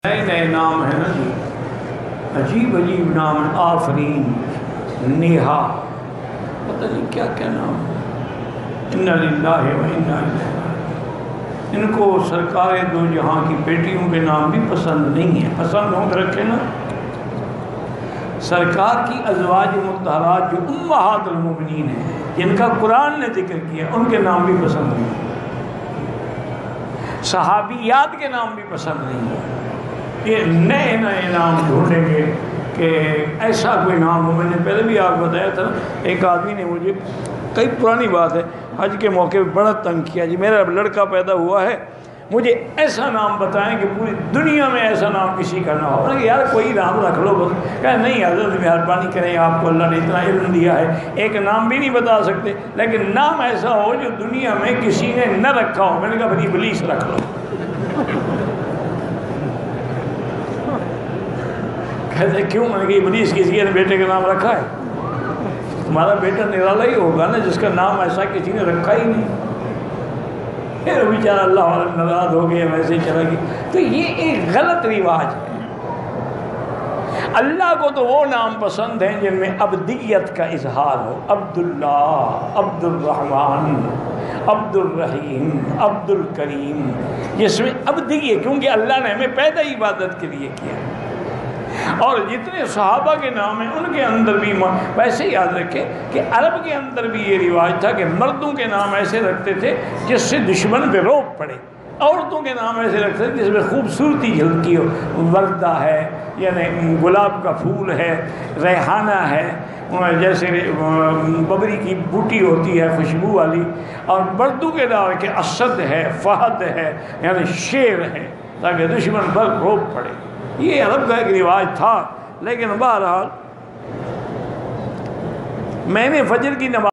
نئے نئے نام ہیں نا جی، عجیب عجیب نام ہیں، آفرین، نیہا، پتہ نہیں کیا کیا نام ہے۔ اِنَّا لِلَّهِ وَإِنَّا إِلَيْهِ۔ ان کو سرکار دو جہاں کی بیٹیوں کے نام بھی پسند نہیں ہیں، پسند ہوں تو رکھے نا۔ سرکار کی ازواج مطہرات جو امہات المومنین ہیں، جن کا قرآن نے ذکر کیا، ان کے نام بھی پسند نہیں ہیں، صحابیات کے نام بھی پسند نہیں ہیں۔ یہ نئے نئے نام ڈھونڈیں گے کہ ایسا کوئی نام ہو۔ میں نے پہلے بھی آپ کو بتایا تھا، ایک آدمی نے مجھے، کئی پرانی بات ہے، حج کے موقع پہ بڑا تنگ کیا، جی میرا لڑکا پیدا ہوا ہے، مجھے ایسا نام بتائیں کہ پوری دنیا میں ایسا نام کسی کا نہ ہو۔ میں نے کہا یار کوئی نام رکھ لو بس۔ کہا نہیں حضرت مہربانی کریں، آپ کو اللہ نے اتنا علم دیا ہے، ایک نام بھی نہیں بتا سکتے، لیکن نام ایسا ہو جو دنیا میں کسی نے نہ رکھا ہو۔ میں نے کہا پھر ابلیس رکھ لو۔ کہتے کیوں؟ میں نے کہا ابلیس کسی نے بیٹے کا نام رکھا ہے؟ تمہارا بیٹا نرالا ہی ہوگا نا جس کا نام ایسا کسی نے رکھا ہی نہیں۔ پھر بیچارہ اللہ والا ناراض ہو گیا، ویسے ہی چلا گیا۔ تو یہ ایک غلط رواج ہے۔ اللہ کو تو وہ نام پسند ہیں جن میں ابدیت کا اظہار ہو، عبداللہ، عبد الرحمن، عبد الرحیم، عبد الکریم، جس میں ابدیت، کیونکہ اللہ نے ہمیں پیدا عبادت کے لیے کیا۔ اور جتنے صحابہ کے نام ہیں ان کے اندر بھی ویسے یاد رکھے کہ عرب کے اندر بھی یہ رواج تھا کہ مردوں کے نام ایسے رکھتے تھے جس سے دشمن پہ روب پڑے، عورتوں کے نام ایسے رکھتے تھے جس میں خوبصورتی جھلکی ہو۔ وردہ ہے، یعنی گلاب کا پھول ہے، ریحانہ ہے، جیسے ببری کی بوٹی ہوتی ہے خوشبو والی، اور مردوں کے نام کہ اسد ہے، فہد ہے، یعنی شیر ہے، تاکہ دشمن پر روب پڑے۔ یہ عرب کا ایک رواج تھا، لیکن بہرحال میں نے فجر کی نماز